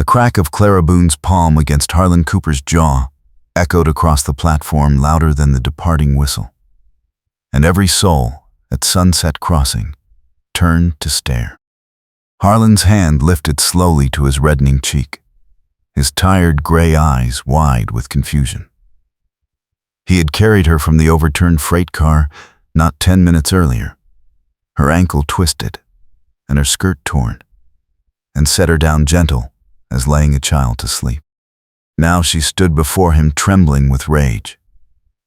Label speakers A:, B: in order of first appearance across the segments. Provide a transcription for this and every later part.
A: The crack of Clara Boone's palm against Harlan Cooper's jaw echoed across the platform louder than the departing whistle. And every soul at Sunset Crossing turned to stare. Harlan's hand lifted slowly to his reddening cheek, his tired gray eyes wide with confusion. He had carried her from the overturned freight car not 10 minutes earlier, her ankle twisted and her skirt torn, and set her down gentle as laying a child to sleep. Now she stood before him trembling with rage,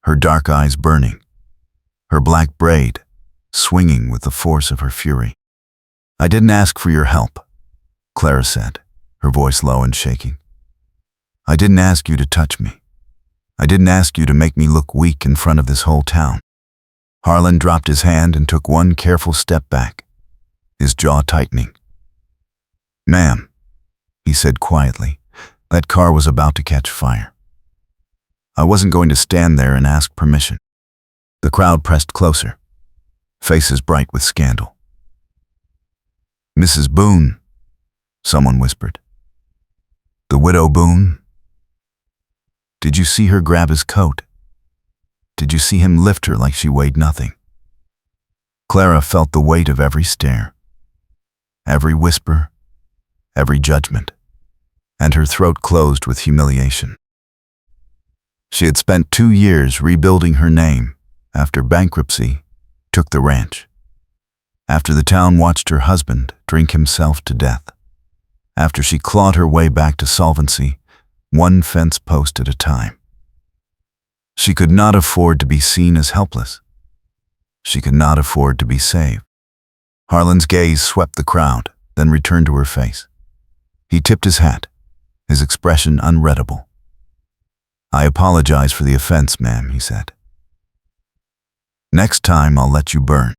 A: her dark eyes burning, her black braid swinging with the force of her fury. "I didn't ask for your help," Clara said, her voice low and shaking. "I didn't ask you to touch me. I didn't ask you to make me look weak in front of this whole town." Harlan dropped his hand and took one careful step back, his jaw tightening. "Ma'am," he said quietly, "that car was about to catch fire. I wasn't going to stand there and ask permission." The crowd pressed closer, faces bright with scandal. "Mrs. Boone," someone whispered. "The widow Boone? Did you see her grab his coat? Did you see him lift her like she weighed nothing?" Clara felt the weight of every stare, every whisper, every judgment, and her throat closed with humiliation. She had spent 2 years rebuilding her name after bankruptcy took the ranch, after the town watched her husband drink himself to death, after she clawed her way back to solvency, one fence post at a time. She could not afford to be seen as helpless. She could not afford to be saved. Harlan's gaze swept the crowd, then returned to her face. He tipped his hat, his expression unreadable. "I apologize for the offense, ma'am," he said. "Next time I'll let you burn."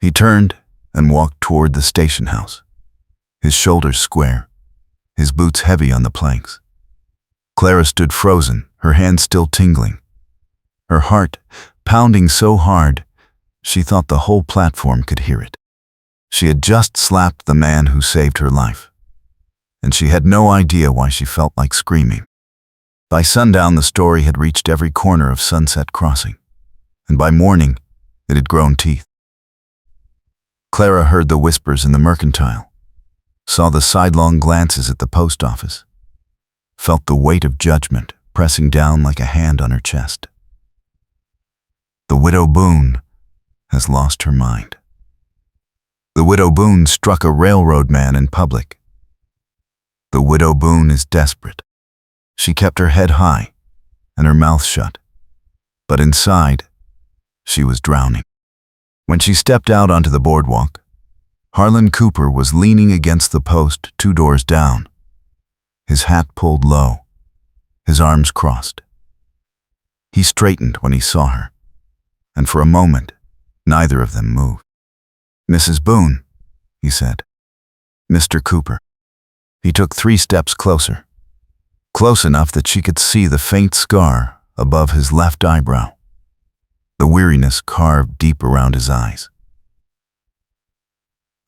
A: He turned and walked toward the station house, his shoulders square, his boots heavy on the planks. Clara stood frozen, her hands still tingling, her heart pounding so hard she thought the whole platform could hear it. She had just slapped the man who saved her life, and she had no idea why she felt like screaming. By sundown, the story had reached every corner of Sunset Crossing, and by morning, it had grown teeth. Clara heard the whispers in the mercantile, saw the sidelong glances at the post office, felt the weight of judgment pressing down like a hand on her chest. The widow Boone has lost her mind. The widow Boone struck a railroad man in public. The widow Boone is desperate. She kept her head high and her mouth shut, but inside, she was drowning. When she stepped out onto the boardwalk, Harlan Cooper was leaning against the post 2 doors down, his hat pulled low, his arms crossed. He straightened when he saw her, and for a moment, neither of them moved. "Mrs. Boone," he said. "Mr. Cooper." He took 3 steps closer, close enough that she could see the faint scar above his left eyebrow, the weariness carved deep around his eyes.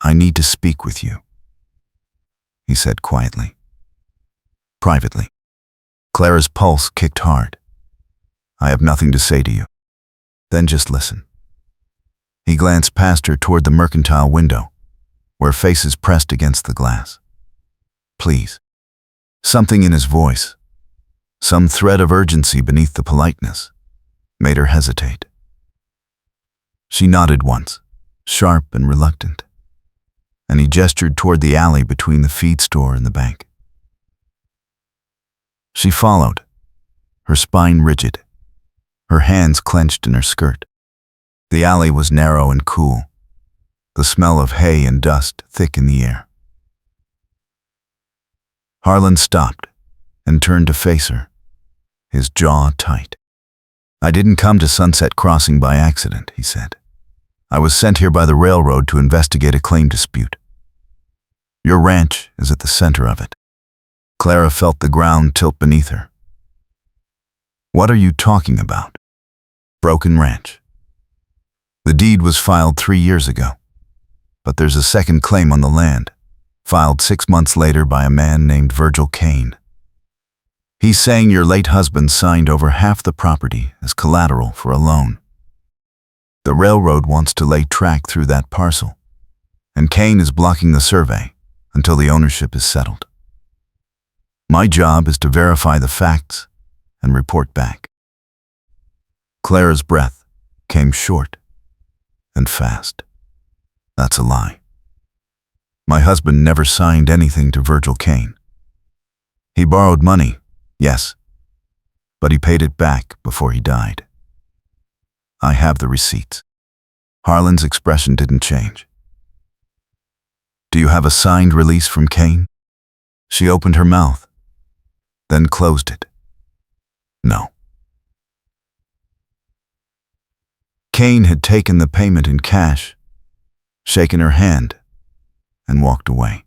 A: "I need to speak with you," he said quietly. "Privately." Clara's pulse kicked hard. "I have nothing to say to you." "Then just listen." He glanced past her toward the mercantile window, where faces pressed against the glass. "Please." Something in his voice, some thread of urgency beneath the politeness, made her hesitate. She nodded once, sharp and reluctant, and he gestured toward the alley between the feed store and the bank. She followed, her spine rigid, her hands clenched in her skirt. The alley was narrow and cool, the smell of hay and dust thick in the air. Harlan stopped and turned to face her, his jaw tight. "I didn't come to Sunset Crossing by accident," he said. "I was sent here by the railroad to investigate a claim dispute. Your ranch is at the center of it." Clara felt the ground tilt beneath her. "What are you talking about?" "Broken Ranch. The deed was filed 3 years ago, but there's a second claim on the land, filed 6 months later by a man named Virgil Kane. He's saying your late husband signed over half the property as collateral for a loan. The railroad wants to lay track through that parcel, and Kane is blocking the survey until the ownership is settled. My job is to verify the facts and report back. Clara's breath came short and fast. That's a lie. My husband never signed anything to Virgil Kane. He borrowed money, yes, but he paid it back before he died. I have the receipts. Harlan's expression didn't change. Do you have a signed release from Kane? She opened her mouth, then closed it. No. Kane had taken the payment in cash, shaken her hand, and walked away.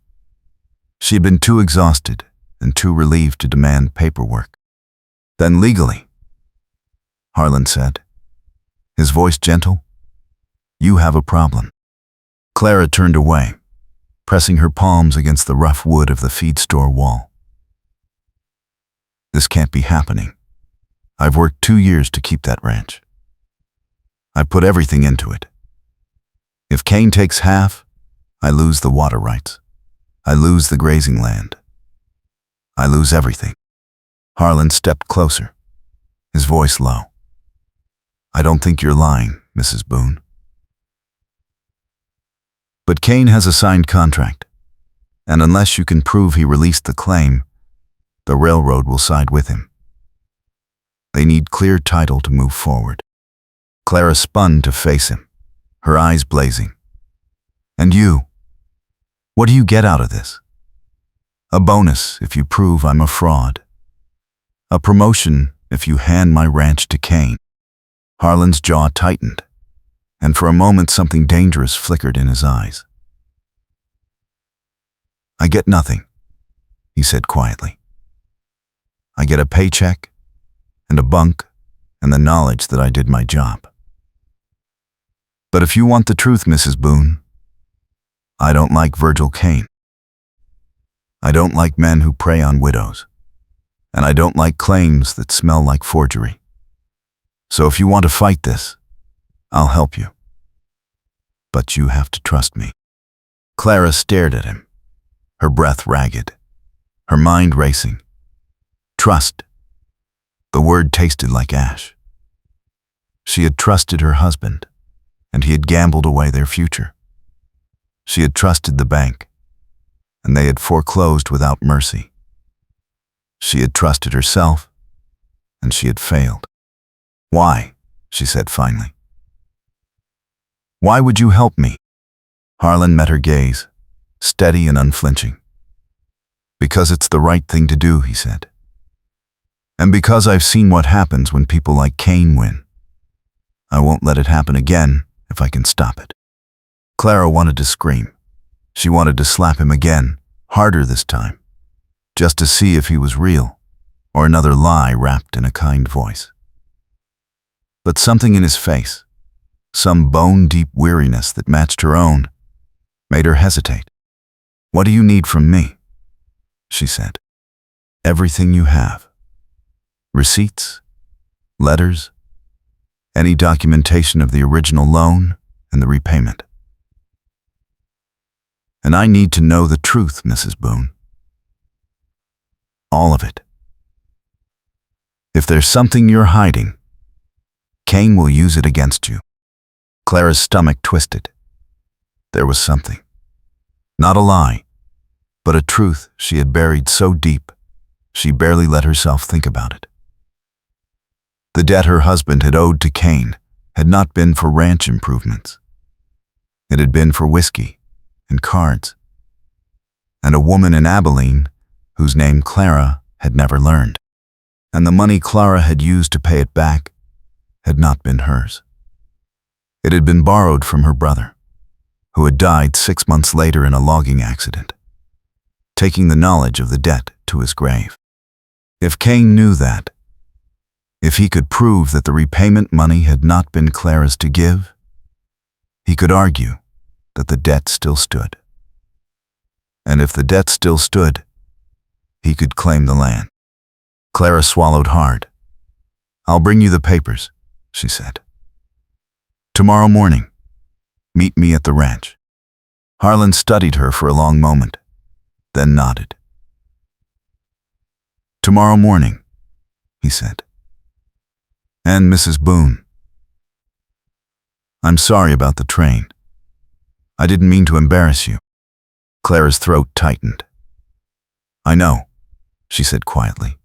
A: She had been too exhausted and too relieved to demand paperwork. Then legally, Harlan said, his voice gentle, you have a problem. Clara turned away, pressing her palms against the rough wood of the feed store wall. This can't be happening. I've worked 2 years to keep that ranch. I put everything into it. If Kane takes half, I lose the water rights. I lose the grazing land. I lose everything. Harlan stepped closer, his voice low. I don't think you're lying, Mrs. Boone. But Kane has a signed contract, and unless you can prove he released the claim, the railroad will side with him. They need clear title to move forward. Clara spun to face him, her eyes blazing. And you? What do you get out of this? A bonus if you prove I'm a fraud. A promotion if you hand my ranch to Kane. Harlan's jaw tightened, and for a moment something dangerous flickered in his eyes. I get nothing, he said quietly. I get a paycheck and a bunk and the knowledge that I did my job. But if you want the truth, Mrs. Boone, I don't like Virgil Kane. I don't like men who prey on widows, and I don't like claims that smell like forgery. So if you want to fight this, I'll help you. But you have to trust me. Clara stared at him, her breath ragged, her mind racing. Trust. The word tasted like ash. She had trusted her husband, and he had gambled away their future. She had trusted the bank, and they had foreclosed without mercy. She had trusted herself, and she had failed. Why? She said finally. Why would you help me? Harlan met her gaze, steady and unflinching. Because it's the right thing to do, he said. And because I've seen what happens when people like Kane win. I won't let it happen again if I can stop it. Clara wanted to scream. She wanted to slap him again, harder this time, just to see if he was real, or another lie wrapped in a kind voice. But something in his face, some bone-deep weariness that matched her own, made her hesitate. What do you need from me? She said. Everything you have. Receipts, letters, any documentation of the original loan and the repayment. And I need to know the truth, Mrs. Boone. All of it. If there's something you're hiding, Kane will use it against you. Clara's stomach twisted. There was something. Not a lie, but a truth she had buried so deep, she barely let herself think about it. The debt her husband had owed to Kane had not been for ranch improvements. It had been for whiskey and cards, and a woman in Abilene whose name Clara had never learned. And the money Clara had used to pay it back had not been hers. It had been borrowed from her brother, who had died 6 months later in a logging accident, taking the knowledge of the debt to his grave. If Kane knew that, if he could prove that the repayment money had not been Clara's to give, he could argue that the debt still stood. And if the debt still stood, he could claim the land. Clara swallowed hard. "I'll bring you the papers," she said. "Tomorrow morning. Meet me at the ranch." Harlan studied her for a long moment, then nodded. "Tomorrow morning," he said. "And Mrs. Boone, I'm sorry about the train. I didn't mean to embarrass you." Clara's throat tightened. "I know," she said quietly.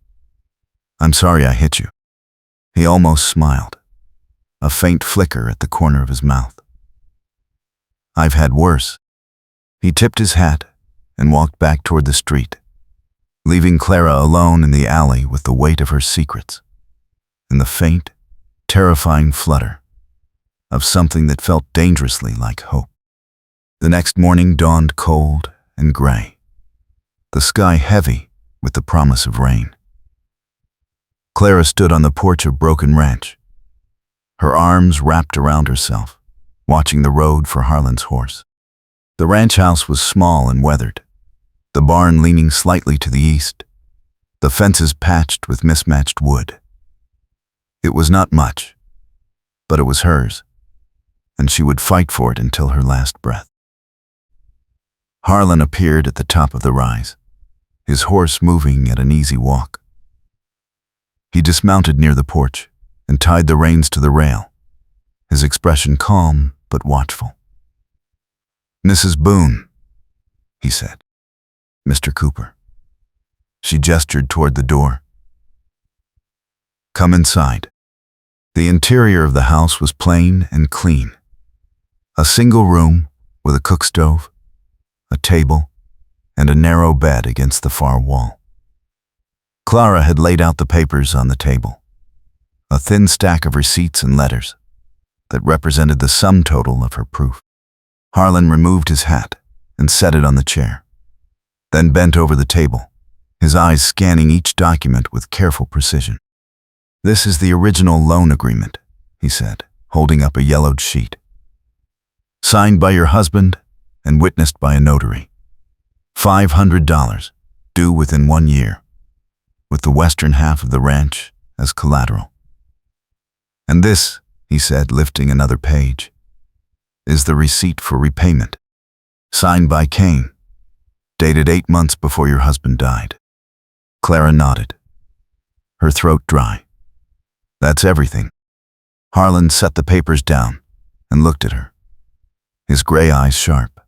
A: "I'm sorry I hit you." He almost smiled, a faint flicker at the corner of his mouth. "I've had worse." He tipped his hat and walked back toward the street, leaving Clara alone in the alley with the weight of her secrets and the faint, terrifying flutter of something that felt dangerously like hope. The next morning dawned cold and gray, the sky heavy with the promise of rain. Clara stood on the porch of Broken Ranch, her arms wrapped around herself, watching the road for Harlan's horse. The ranch house was small and weathered, the barn leaning slightly to the east, the fences patched with mismatched wood. It was not much, but it was hers, and she would fight for it until her last breath. Harlan appeared at the top of the rise, his horse moving at an easy walk. He dismounted near the porch and tied the reins to the rail, his expression calm but watchful. "Mrs. Boone," he said. "Mr. Cooper." She gestured toward the door. "Come inside." The interior of the house was plain and clean. A single room with a cook stove, a table, and a narrow bed against the far wall. Clara had laid out the papers on the table, a thin stack of receipts and letters that represented the sum total of her proof. Harlan removed his hat and set it on the chair, then bent over the table, his eyes scanning each document with careful precision. "This is the original loan agreement," he said, holding up a yellowed sheet. "Signed by your husband and witnessed by a notary. $500, due within 1 year, with the western half of the ranch as collateral. And this," he said, lifting another page, "is the receipt for repayment, signed by Kane, dated 8 months before your husband died." Clara nodded, her throat dry. "That's everything." Harlan set the papers down and looked at her, his gray eyes sharp.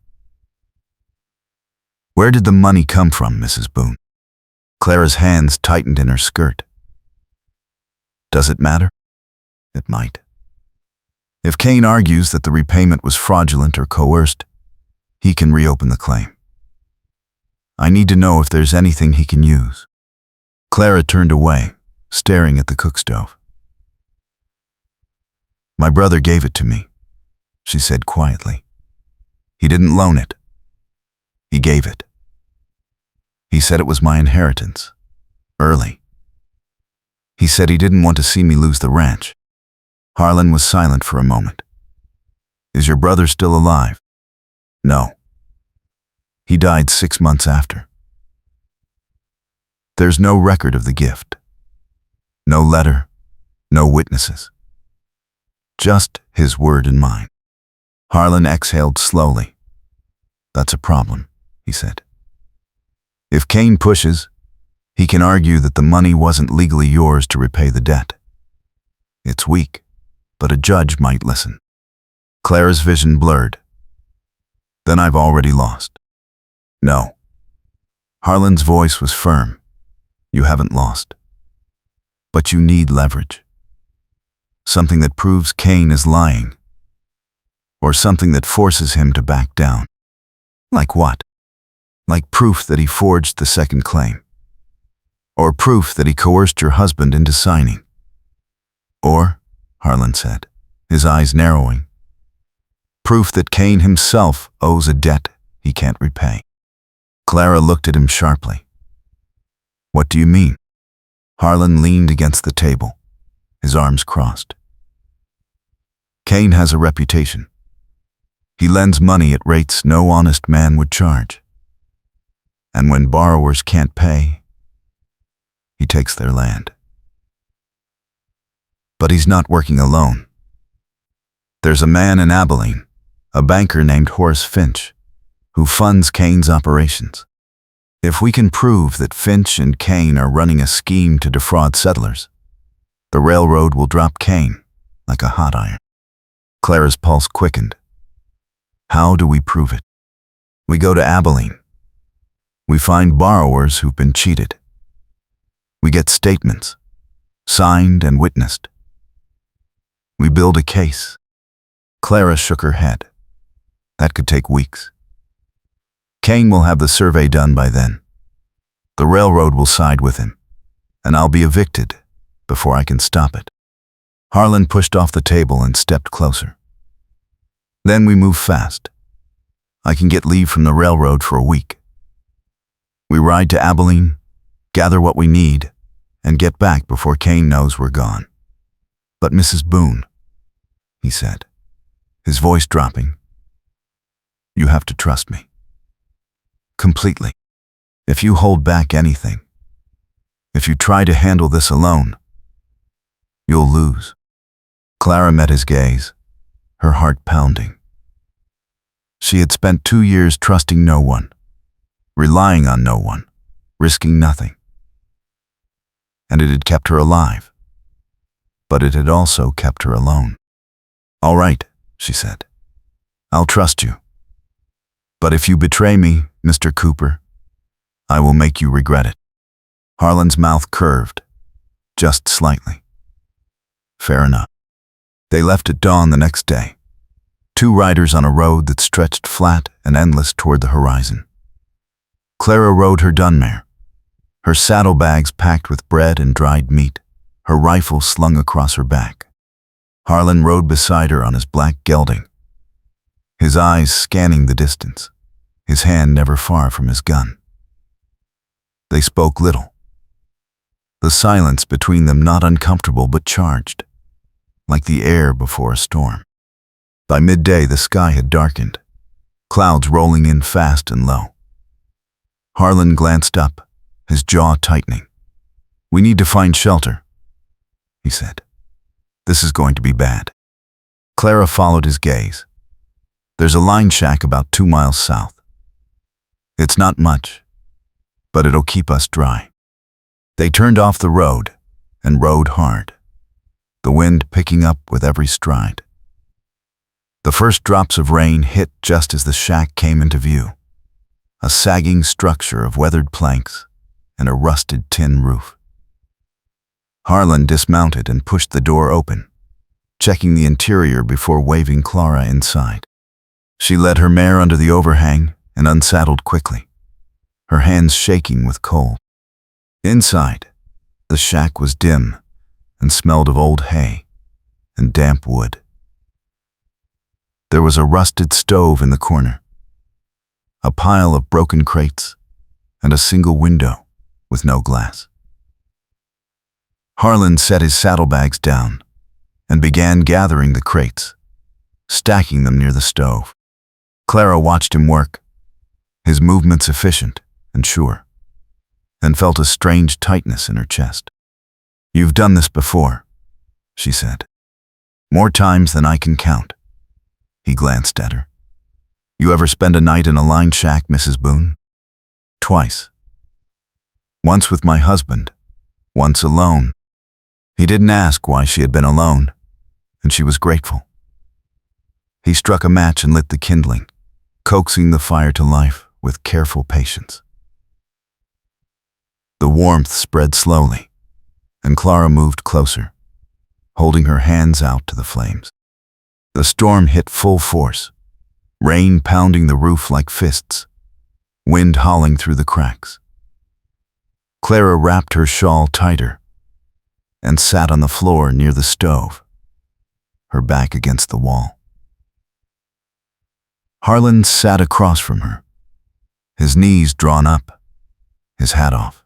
A: "Where did the money come from, Mrs. Boone?" Clara's hands tightened in her skirt. "Does it matter?" "It might. If Kane argues that the repayment was fraudulent or coerced, he can reopen the claim. I need to know if there's anything he can use." Clara turned away, staring at the cook stove. "My brother gave it to me," she said quietly. "He didn't loan it. He gave it. He said it was my inheritance, early. He said he didn't want to see me lose the ranch." Harlan was silent for a moment. "Is your brother still alive?" "No. He died 6 months after." "There's no record of the gift. No letter, no witnesses. Just his word and mine." Harlan exhaled slowly. "That's a problem," he said. "If Kane pushes, he can argue that the money wasn't legally yours to repay the debt. It's weak, but a judge might listen." Clara's vision blurred. "Then I've already lost." "No." Harlan's voice was firm. "You haven't lost. But you need leverage. Something that proves Kane is lying, or something that forces him to back down." "Like what?" "Like proof that he forged the second claim, or proof that he coerced your husband into signing. Or," Harlan said, his eyes narrowing, "proof that Kane himself owes a debt he can't repay." Clara looked at him sharply. "What do you mean?" Harlan leaned against the table, his arms crossed. "Kane has a reputation. He lends money at rates no honest man would charge. And when borrowers can't pay, he takes their land. But he's not working alone. There's a man in Abilene, a banker named Horace Finch, who funds Kane's operations. If we can prove that Finch and Kane are running a scheme to defraud settlers, the railroad will drop Kane like a hot iron. Clara's pulse quickened. How do we prove it? We go to Abilene. We find borrowers who've been cheated. We get statements, signed and witnessed. We build a case. Clara shook her head. That could take weeks. Kane will have the survey done by then. The railroad will side with him, and I'll be evicted before I can stop it. Harlan pushed off the table and stepped closer. Then we move fast. I can get leave from the railroad for a week. We ride to Abilene, gather what we need, and get back before Kane knows we're gone. But Mrs. Boone, he said, his voice dropping, you have to trust me. Completely. If you hold back anything, if you try to handle this alone, you'll lose. Clara met his gaze, her heart pounding. She had spent 2 years trusting no one, relying on no one, risking nothing. And it had kept her alive, but it had also kept her alone. All right, she said. I'll trust you. But if you betray me, Mr. Cooper, I will make you regret it. Harlan's mouth curved, just slightly. Fair enough. They left at dawn the next day, 2 riders on a road that stretched flat and endless toward the horizon. Clara rode her Dunmare, her saddlebags packed with bread and dried meat, her rifle slung across her back. Harlan rode beside her on his black gelding, his eyes scanning the distance, his hand never far from his gun. They spoke little, the silence between them not uncomfortable but charged, like the air before a storm. By midday the sky had darkened, clouds rolling in fast and low. Harlan glanced up, his jaw tightening. We need to find shelter, he said. This is going to be bad. Clara followed his gaze. There's a line shack about 2 miles south. It's not much, but it'll keep us dry. They turned off the road and rode hard, the wind picking up with every stride. The first drops of rain hit just as the shack came into view, a sagging structure of weathered planks and a rusted tin roof. Harlan dismounted and pushed the door open, checking the interior before waving Clara inside. She led her mare under the overhang and unsaddled quickly, her hands shaking with cold. Inside, the shack was dim and smelled of old hay and damp wood. There was a rusted stove in the corner, a pile of broken crates, and a single window with no glass. Harlan set his saddlebags down and began gathering the crates, stacking them near the stove. Clara watched him work, his movements efficient and sure, and felt a strange tightness in her chest. You've done this before, she said. More times than I can count. He glanced at her. You ever spend a night in a line shack, Mrs. Boone? Twice. Once with my husband, once alone. He didn't ask why she had been alone, and she was grateful. He struck a match and lit the kindling, coaxing the fire to life with careful patience. The warmth spread slowly, and Clara moved closer, holding her hands out to the flames. The storm hit full force, rain pounding the roof like fists, wind howling through the cracks. Clara wrapped her shawl tighter and sat on the floor near the stove, her back against the wall. Harlan sat across from her, his knees drawn up, his hat off,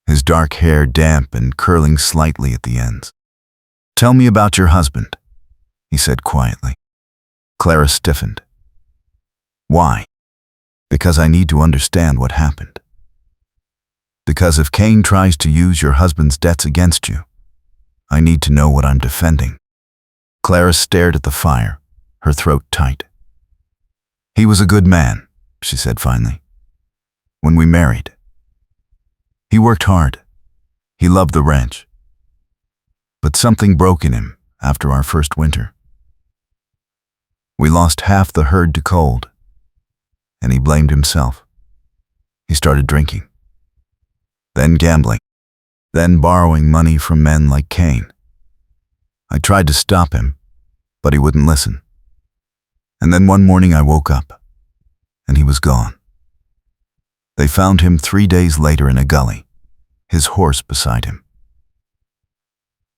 A: his dark hair damp and curling slightly at the ends. Tell me about your husband, he said quietly. Clara stiffened. Why? Because I need to understand what happened. Because if Kane tries to use your husband's debts against you, I need to know what I'm defending. Clara stared at the fire, her throat tight. He was a good man, she said finally. When we married. He worked hard. He loved the ranch. But something broke in him after our first winter. We lost half the herd to cold, and he blamed himself. He started drinking, then gambling, then borrowing money from men like Kane. I tried to stop him, but he wouldn't listen. And then one morning I woke up, and he was gone. They found him 3 days later in a gully, his horse beside him.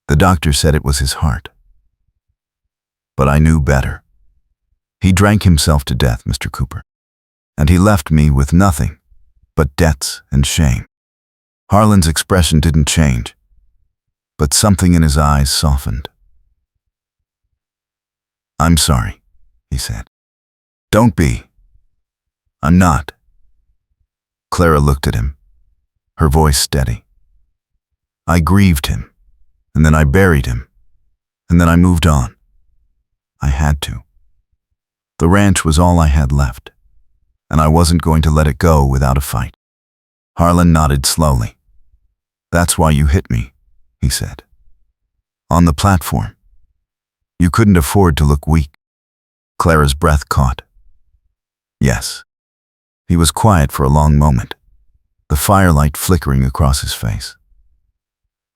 A: The doctor said it was his heart. But I knew better. He drank himself to death, Mr. Cooper. And he left me with nothing but debts and shame. Harlan's expression didn't change, but something in his eyes softened. I'm sorry, he said. Don't be. I'm not. Clara looked at him, her voice steady. I grieved him, and then I buried him, and then I moved on. I had to. The ranch was all I had left, and I wasn't going to let it go without a fight. Harlan nodded slowly. That's why you hit me, he said. On the platform. You couldn't afford to look weak. Clara's breath caught. Yes. He was quiet for a long moment, the firelight flickering across his face.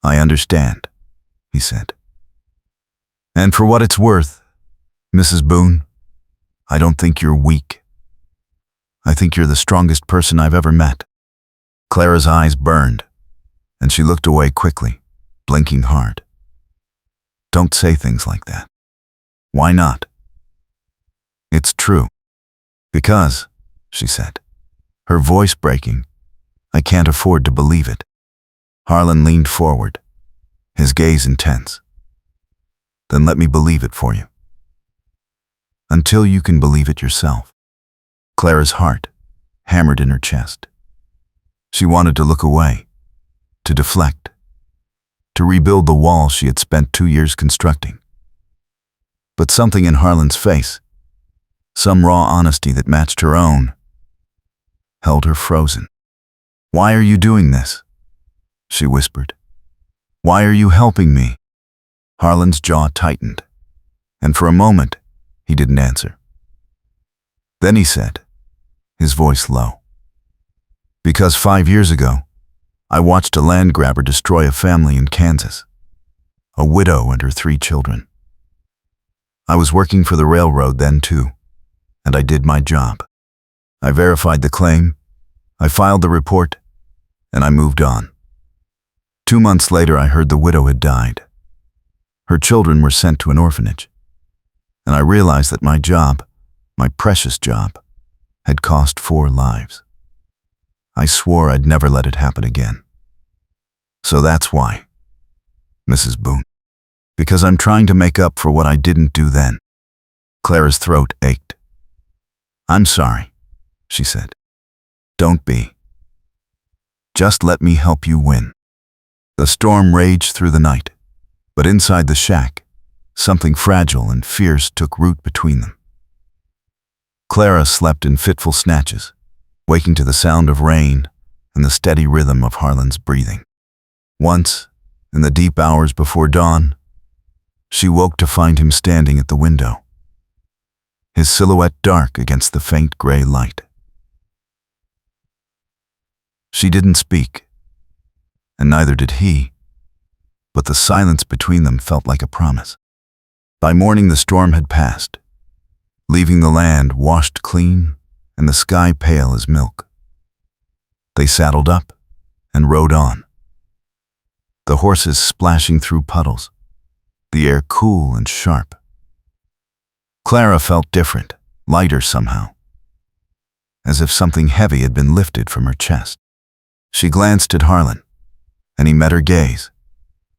A: I understand, he said. And for what it's worth, Mrs. Boone, I don't think you're weak. I think you're the strongest person I've ever met. Clara's eyes burned, and she looked away quickly, blinking hard. Don't say things like that. Why not? It's true. Because, she said, her voice breaking, I can't afford to believe it. Harlan leaned forward, his gaze intense. Then let me believe it for you. Until you can believe it yourself. Clara's heart hammered in her chest. She wanted to look away, to deflect, to rebuild the wall she had spent 2 years constructing. But something in Harlan's face, some raw honesty that matched her own, held her frozen. Why are you doing this? She whispered. Why are you helping me? Harlan's jaw tightened, and for a moment, he didn't answer. Then he said, his voice low, because 5 years ago, I watched a land grabber destroy a family in Kansas, a widow and her 3 children. I was working for the railroad then too, and I did my job. I verified the claim, I filed the report, and I moved on. 2 months later, I heard the widow had died. Her children were sent to an orphanage, and I realized that my job, my precious job, had cost 4 lives. I swore I'd never let it happen again. So that's why, Mrs. Boone. Because I'm trying to make up for what I didn't do then. Clara's throat ached. I'm sorry, she said. Don't be. Just let me help you win. The storm raged through the night, but inside the shack, something fragile and fierce took root between them. Clara slept in fitful snatches, waking to the sound of rain and the steady rhythm of Harlan's breathing. Once, in the deep hours before dawn, she woke to find him standing at the window, his silhouette dark against the faint gray light. She didn't speak, and neither did he, but the silence between them felt like a promise. By morning the storm had passed, leaving the land washed clean and the sky pale as milk. They saddled up and rode on, the horses splashing through puddles, the air cool and sharp. Clara felt different, lighter somehow, as if something heavy had been lifted from her chest. She glanced at Harlan, and he met her gaze,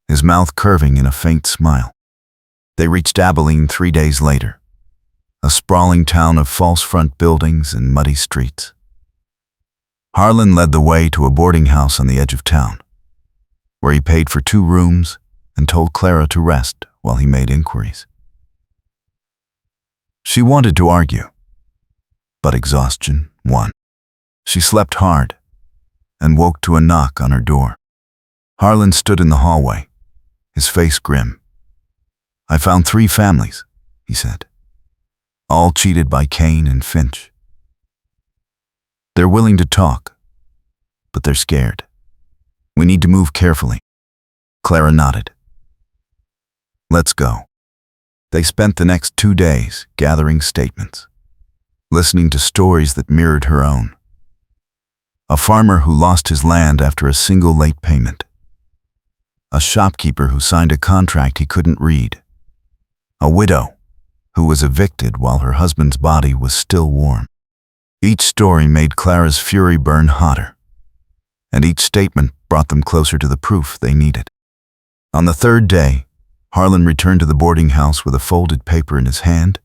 A: his mouth curving in a faint smile. They reached Abilene 3 days later, a sprawling town of false front buildings and muddy streets. Harlan led the way to a boarding house on the edge of town, where he paid for 2 rooms and told Clara to rest while he made inquiries. She wanted to argue, but exhaustion won. She slept hard and woke to a knock on her door. Harlan stood in the hallway, his face grim. "I found 3 families," he said, "all cheated by Kane and Finch. They're willing to talk, but they're scared. We need to move carefully." Clara nodded. "Let's go." They spent the next 2 days gathering statements, listening to stories that mirrored her own. A farmer who lost his land after a single late payment. A shopkeeper who signed a contract he couldn't read. A widow who was evicted while her husband's body was still warm. Each story made Clara's fury burn hotter, and each statement brought them closer to the proof they needed. On the 3rd day, Harlan returned to the boarding house with a folded paper in his hand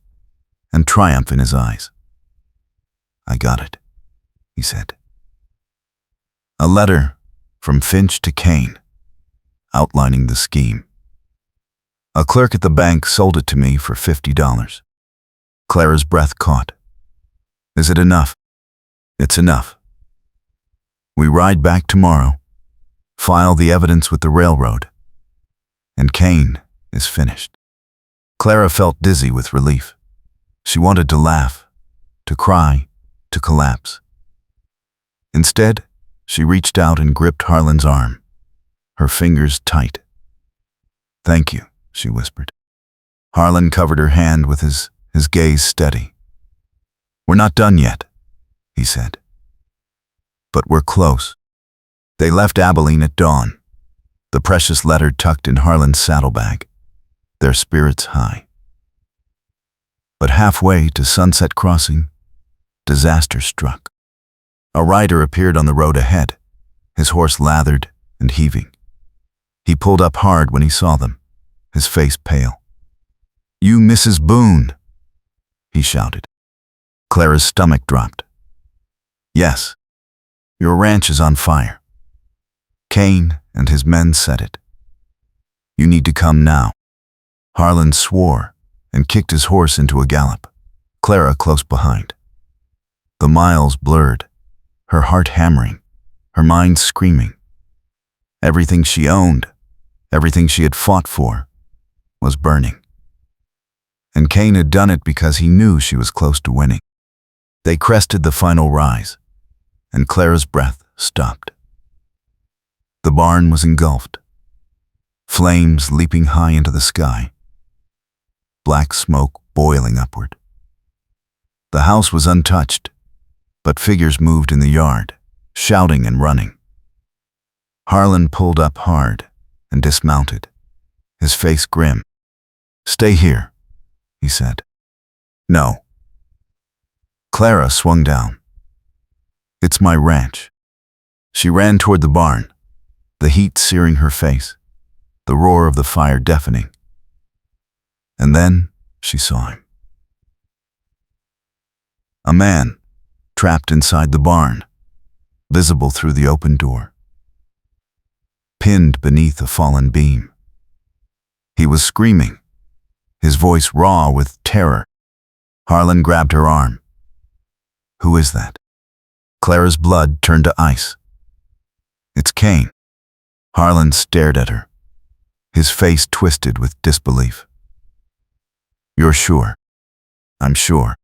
A: and triumph in his eyes. "I got it," he said. A letter from Finch to Kane, outlining the scheme. "A clerk at the bank sold it to me for $50. Clara's breath caught. "Is it enough?" "It's enough. We ride back tomorrow, file the evidence with the railroad, and Kane is finished." Clara felt dizzy with relief. She wanted to laugh, to cry, to collapse. Instead, she reached out and gripped Harlan's arm, her fingers tight. "Thank you," she whispered. Harlan covered her hand with his gaze steady. "We're not done yet," he said. "But we're close." They left Abilene at dawn, the precious letter tucked in Harlan's saddlebag, their spirits high. But halfway to Sunset Crossing, disaster struck. A rider appeared on the road ahead, his horse lathered and heaving. He pulled up hard when he saw them, his face pale. "You Mrs. Boone," he shouted. Clara's stomach dropped. "Yes, your ranch is on fire. Kane and his men said it. You need to come now." Harlan swore and kicked his horse into a gallop, Clara close behind. The miles blurred, her heart hammering, her mind screaming. Everything she owned, everything she had fought for, was burning. And Kane had done it because he knew she was close to winning. They crested the final rise, and Clara's breath stopped. The barn was engulfed, flames leaping high into the sky, black smoke boiling upward. The house was untouched, but figures moved in the yard, shouting and running. Harlan pulled up hard and dismounted, his face grim. "Stay here," he said. "No." Clara swung down. "It's my ranch." She ran toward the barn, the heat searing her face, the roar of the fire deafening. And then she saw him. A man, trapped inside the barn, visible through the open door, pinned beneath a fallen beam. He was screaming, his voice raw with terror. Harlan grabbed her arm. "Who is that?" Clara's blood turned to ice. "It's Kane." Harlan stared at her, his face twisted with disbelief. "You're sure?" "I'm sure."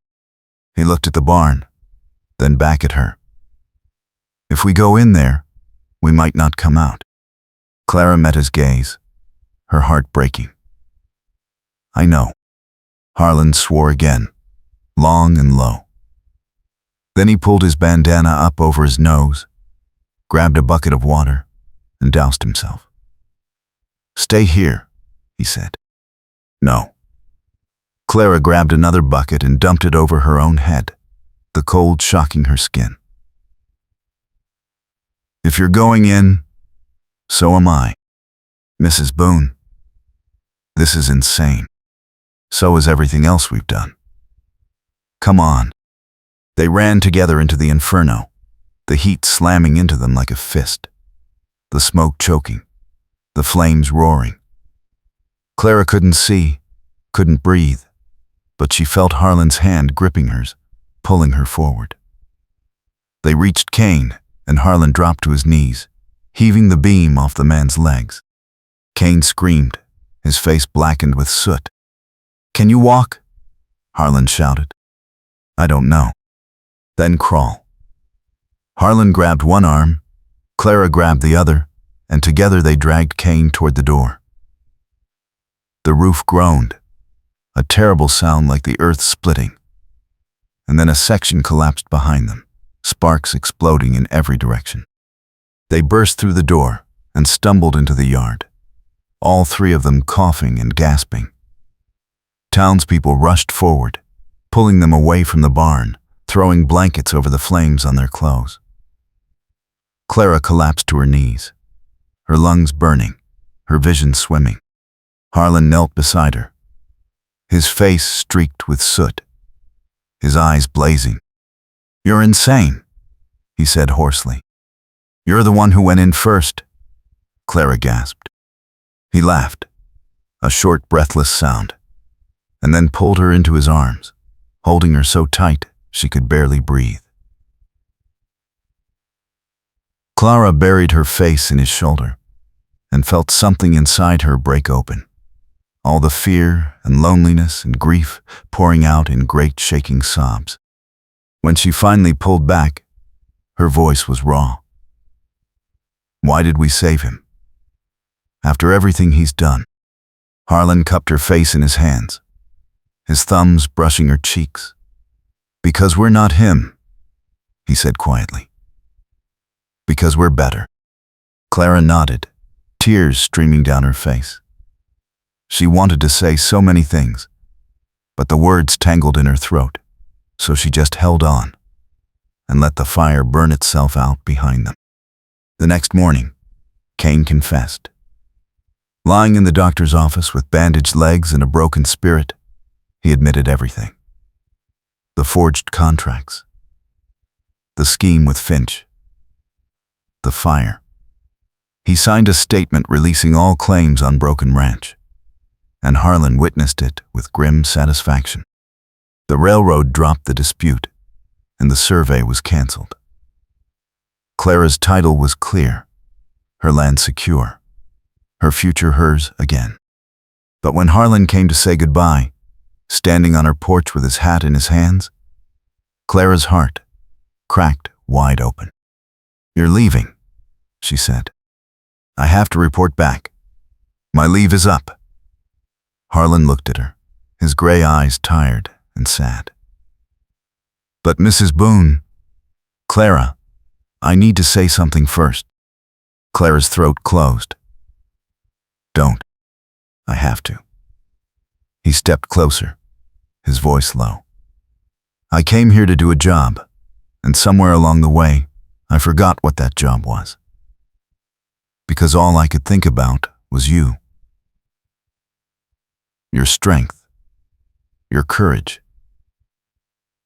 A: He looked at the barn, then back at her. "If we go in there, we might not come out." Clara met his gaze, her heart breaking. "I know." Harlan swore again, long and low. Then he pulled his bandana up over his nose, grabbed a bucket of water, and doused himself. "Stay here," he said. "No." Clara grabbed another bucket and dumped it over her own head, the cold shocking her skin. "If you're going in, so am I, Mrs. Boone. This is insane. So is everything else we've done. Come on." They ran together into the inferno, the heat slamming into them like a fist, the smoke choking, the flames roaring. Clara couldn't see, couldn't breathe, but she felt Harlan's hand gripping hers, pulling her forward. They reached Kane, and Harlan dropped to his knees, heaving the beam off the man's legs. Kane screamed, his face blackened with soot. "Can you walk?" Harlan shouted. "I don't know." "Then crawl." Harlan grabbed one arm, Clara grabbed the other, and together they dragged Kane toward the door. The roof groaned, a terrible sound like the earth splitting, and then a section collapsed behind them, sparks exploding in every direction. They burst through the door and stumbled into the yard, all three of them coughing and gasping. Townspeople rushed forward, pulling them away from the barn, throwing blankets over the flames on their clothes. Clara collapsed to her knees, her lungs burning, her vision swimming. Harlan knelt beside her, his face streaked with soot, his eyes blazing. "You're insane," he said hoarsely. "You're the one who went in first," Clara gasped. He laughed, a short, breathless sound, and then pulled her into his arms, holding her so tight she could barely breathe. Clara buried her face in his shoulder and felt something inside her break open, all the fear and loneliness and grief pouring out in great shaking sobs. When she finally pulled back, her voice was raw. "Why did we save him? After everything he's done." Harlan cupped her face in his hands, his thumbs brushing her cheeks. "Because we're not him," he said quietly. "Because we're better." Clara nodded, tears streaming down her face. She wanted to say so many things, but the words tangled in her throat, so she just held on and let the fire burn itself out behind them. The next morning, Kane confessed. Lying in the doctor's office with bandaged legs and a broken spirit, he admitted everything. The forged contracts, the scheme with Finch, the fire. He signed a statement releasing all claims on Broken Ranch, and Harlan witnessed it with grim satisfaction. The railroad dropped the dispute, and the survey was canceled. Clara's title was clear, her land secure, her future hers again. But when Harlan came to say goodbye, standing on her porch with his hat in his hands, Clara's heart cracked wide open. "You're leaving," she said. "I have to report back. My leave is up." Harlan looked at her, his gray eyes tired and sad. "But Mrs. Boone..." "Clara, I need to say something first." Clara's throat closed. "Don't. I have to." He stepped closer, his voice low. "I came here to do a job, and somewhere along the way, I forgot what that job was. Because all I could think about was you. Your strength, your courage,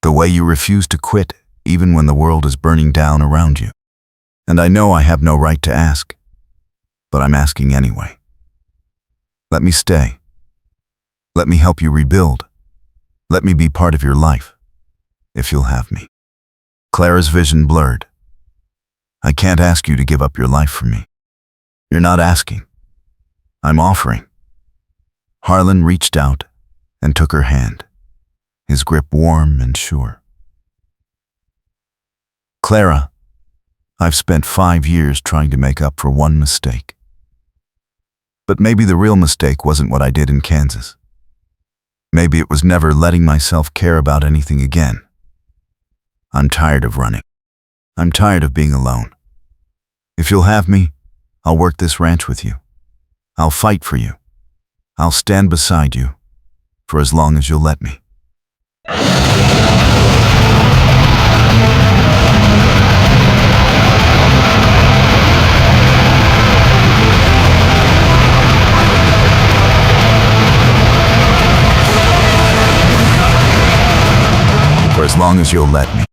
A: the way you refuse to quit even when the world is burning down around you. And I know I have no right to ask, but I'm asking anyway. Let me stay. Let me help you rebuild. Let me be part of your life, if you'll have me." Clara's vision blurred. "I can't ask you to give up your life for me. You're not asking. I'm offering." Harlan reached out and took her hand, his grip warm and sure. "Clara, I've spent 5 years trying to make up for one mistake. But maybe the real mistake wasn't what I did in Kansas. Maybe it was never letting myself care about anything again. I'm tired of running. I'm tired of being alone. If you'll have me, I'll work this ranch with you. I'll fight for you. I'll stand beside you for as long as you'll let me." "For as long as you'll let me."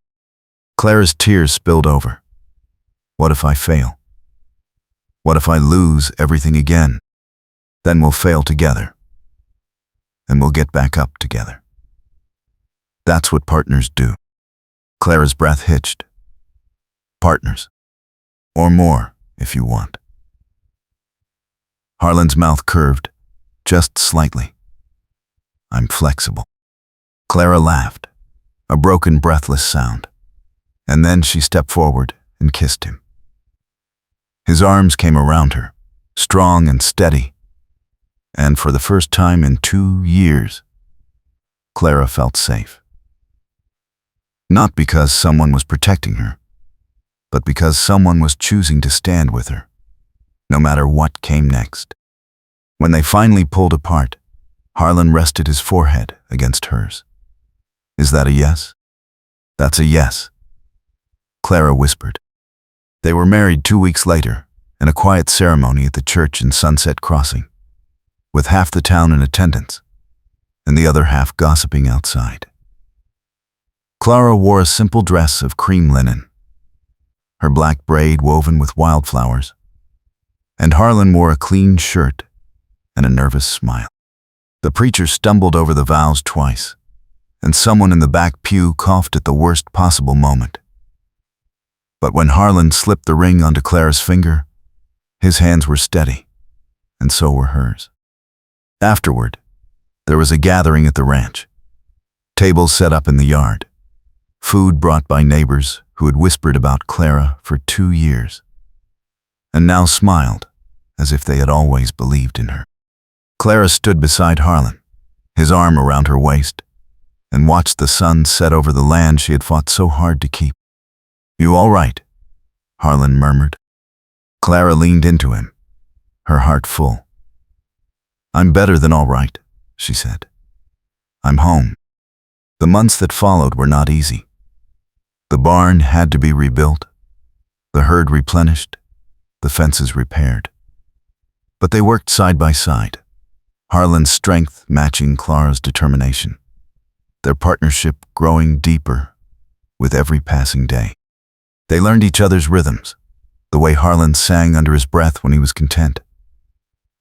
A: Clara's tears spilled over, What if I fail? What if I lose everything again? Then we'll fail together. And we'll get back up together. That's what partners do. Clara's breath hitched. Partners. Or more, if you want. Harlan's mouth curved, just slightly. I'm flexible. Clara laughed, a broken, breathless sound. And then she stepped forward and kissed him. His arms came around her, strong and steady. And for the first time in 2 years, Clara felt safe. Not because someone was protecting her, but because someone was choosing to stand with her, no matter what came next. When they finally pulled apart, Harlan rested his forehead against hers. Is that a yes? That's a yes, Clara whispered. They were married 2 weeks later in a quiet ceremony at the church in Sunset Crossing, with half the town in attendance and the other half gossiping outside. Clara wore a simple dress of cream linen, her black braid woven with wildflowers, and Harlan wore a clean shirt and a nervous smile. The preacher stumbled over the vows twice, and someone in the back pew coughed at the worst possible moment. But when Harlan slipped the ring onto Clara's finger, his hands were steady, and so were hers. Afterward, there was a gathering at the ranch. Tables set up in the yard. Food brought by neighbors who had whispered about Clara for 2 years, and now smiled as if they had always believed in her. Clara stood beside Harlan, his arm around her waist, and watched the sun set over the land she had fought so hard to keep. You all right? Harlan murmured. Clara leaned into him, her heart full. I'm better than all right, she said. I'm home. The months that followed were not easy. The barn had to be rebuilt, the herd replenished, the fences repaired. But they worked side by side, Harlan's strength matching Clara's determination, their partnership growing deeper with every passing day. They learned each other's rhythms, the way Harlan sang under his breath when he was content,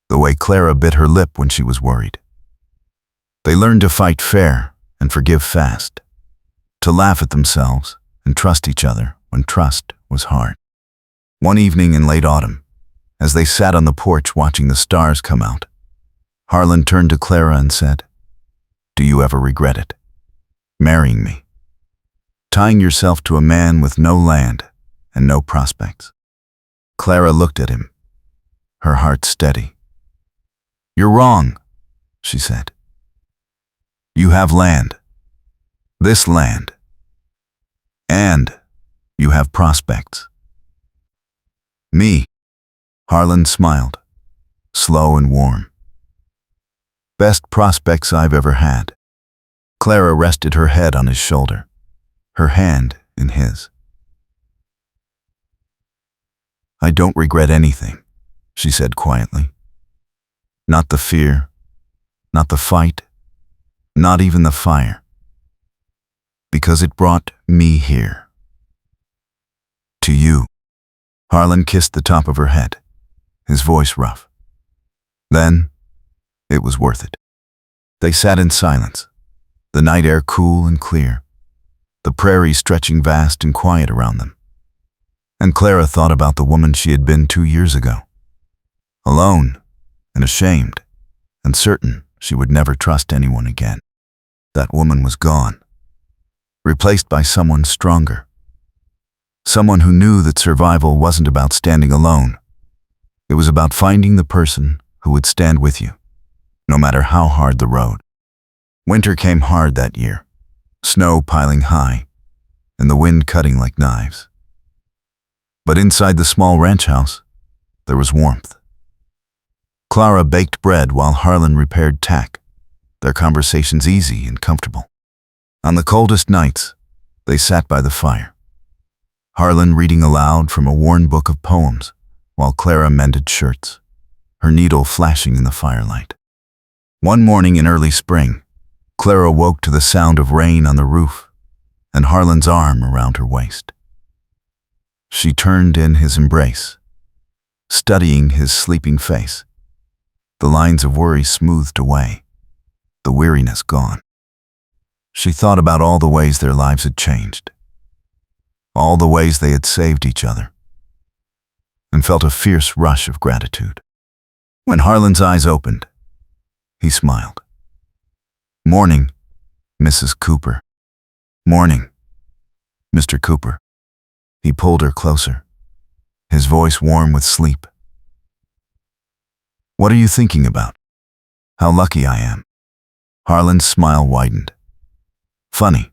A: the way Clara bit her lip when she was worried. They learned to fight fair and forgive fast, to laugh at themselves and trust each other when trust was hard. One evening in late autumn, as they sat on the porch watching the stars come out, Harlan turned to Clara and said, Do you ever regret it? Marrying me? Tying yourself to a man with no land and no prospects? Clara looked at him, her heart steady. You're wrong, she said. You have land, this land, and you have prospects. Me, Harlan smiled, slow and warm. Best prospects I've ever had. Clara rested her head on his shoulder, her hand in his. I don't regret anything, she said quietly. Not the fear, not the fight, not even the fire. Because it brought me here. To you. Harlan kissed the top of her head, his voice rough. Then, it was worth it. They sat in silence, the night air cool and clear, the prairie stretching vast and quiet around them. And Clara thought about the woman she had been 2 years ago, alone and ashamed and certain she would never trust anyone again. That woman was gone, replaced by someone stronger, someone who knew that survival wasn't about standing alone. It was about finding the person who would stand with you, no matter how hard the road. Winter came hard that year, snow piling high, and the wind cutting like knives. But inside the small ranch house, there was warmth. Clara baked bread while Harlan repaired tack, their conversations easy and comfortable. On the coldest nights, they sat by the fire, Harlan reading aloud from a worn book of poems, while Clara mended shirts, her needle flashing in the firelight. One morning in early spring, Clara woke to the sound of rain on the roof and Harlan's arm around her waist. She turned in his embrace, studying his sleeping face. The lines of worry smoothed away, the weariness gone. She thought about all the ways their lives had changed, all the ways they had saved each other, and felt a fierce rush of gratitude. When Harlan's eyes opened, he smiled. "Morning, Mrs. Cooper." "Morning, Mr. Cooper." He pulled her closer, his voice warm with sleep. "What are you thinking about?" "How lucky I am." Harlan's smile widened. "Funny.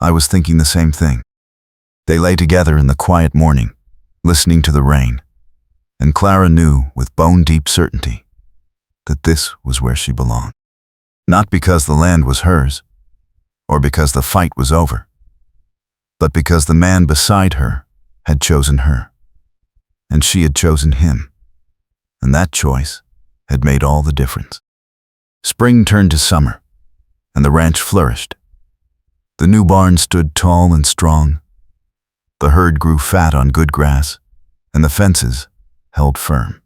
A: I was thinking the same thing." They lay together in the quiet morning, listening to the rain, and Clara knew with bone-deep certainty that this was where she belonged. Not because the land was hers, or because the fight was over, but because the man beside her had chosen her, and she had chosen him, and that choice had made all the difference. Spring turned to summer, and the ranch flourished. The new barn stood tall and strong. The herd grew fat on good grass, and the fences held firm.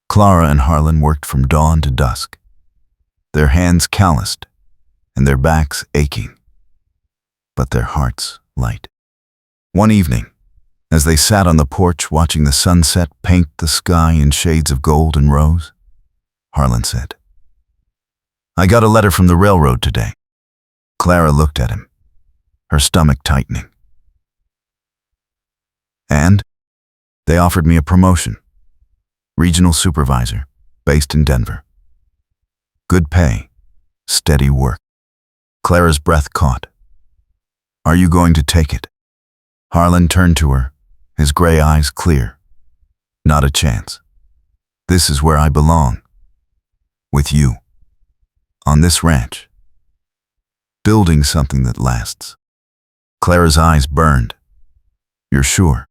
A: Clara and Harlan worked from dawn to dusk, their hands calloused and their backs aching, but their hearts light. One evening, as they sat on the porch watching the sunset paint the sky in shades of gold and rose, Harlan said, "I got a letter from the railroad today." Clara looked at him, her stomach tightening. "And?" "They offered me a promotion. Regional supervisor, based in Denver. Good pay, steady work." Clara's breath caught. "Are you going to take it?" Harlan turned to her, his gray eyes clear. "Not a chance. This is where I belong. With you. On this ranch. Building something that lasts." Clara's eyes burned. "You're sure?"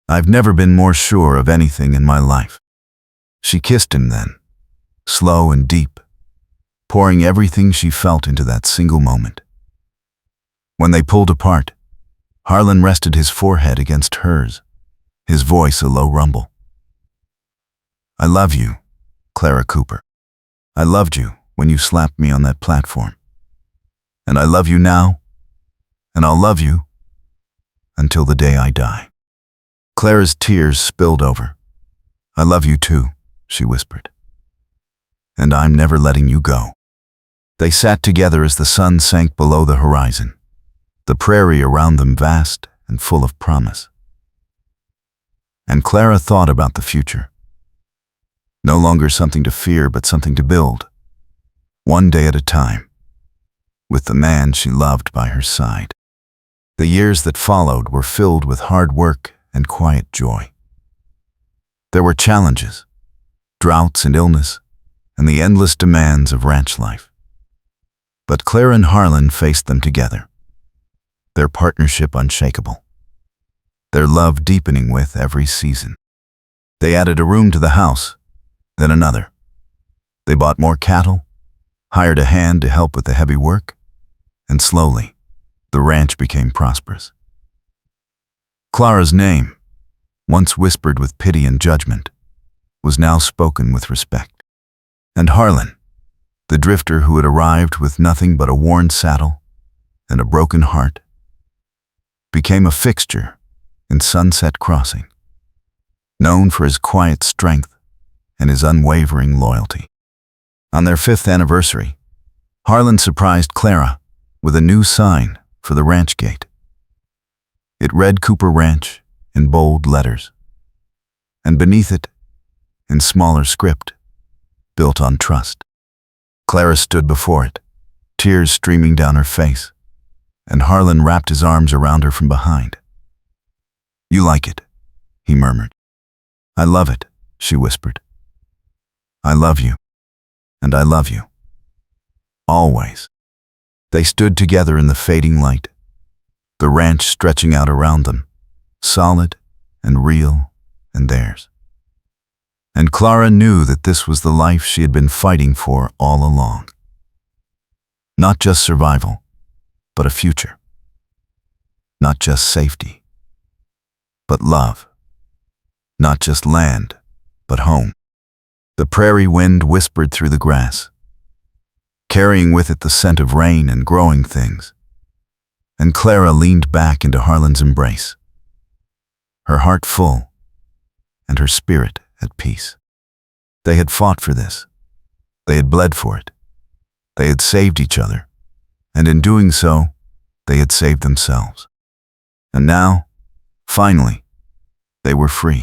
A: "I've never been more sure of anything in my life." She kissed him then, slow and deep, pouring everything she felt into that single moment. When they pulled apart, Harlan rested his forehead against hers, his voice a low rumble. "I love you, Clara Cooper. I loved you when you slapped me on that platform. And I love you now, and I'll love you until the day I die." Clara's tears spilled over. "I love you too," she whispered. "And I'm never letting you go." They sat together as the sun sank below the horizon, the prairie around them vast and full of promise. And Clara thought about the future. No longer something to fear, but something to build, one day at a time, with the man she loved by her side. The years that followed were filled with hard work and quiet joy. There were challenges, droughts and illness, and the endless demands of ranch life. But Clara and Harlan faced them together, their partnership unshakable, their love deepening with every season. They added a room to the house, then another. They bought more cattle, hired a hand to help with the heavy work, and slowly, the ranch became prosperous. Clara's name, once whispered with pity and judgment, was now spoken with respect. And Harlan, the drifter who had arrived with nothing but a worn saddle and a broken heart, became a fixture in Sunset Crossing, known for his quiet strength and his unwavering loyalty. On their 5th anniversary, Harlan surprised Clara with a new sign for the ranch gate. It read Cooper Ranch in bold letters, and beneath it, in smaller script, built on trust. Clara stood before it, tears streaming down her face, and Harlan wrapped his arms around her from behind. "You like it," he murmured. "I love it," she whispered. "I love you, and I love you. Always." They stood together in the fading light, the ranch stretching out around them, solid and real and theirs. And Clara knew that this was the life she had been fighting for all along. Not just survival, but a future. Not just safety, but love. Not just land, but home. The prairie wind whispered through the grass, carrying with it the scent of rain and growing things. And Clara leaned back into Harlan's embrace, her heart full and her spirit at peace. They had fought for this. They had bled for it. They had saved each other, and in doing so, they had saved themselves. And now, finally, they were free.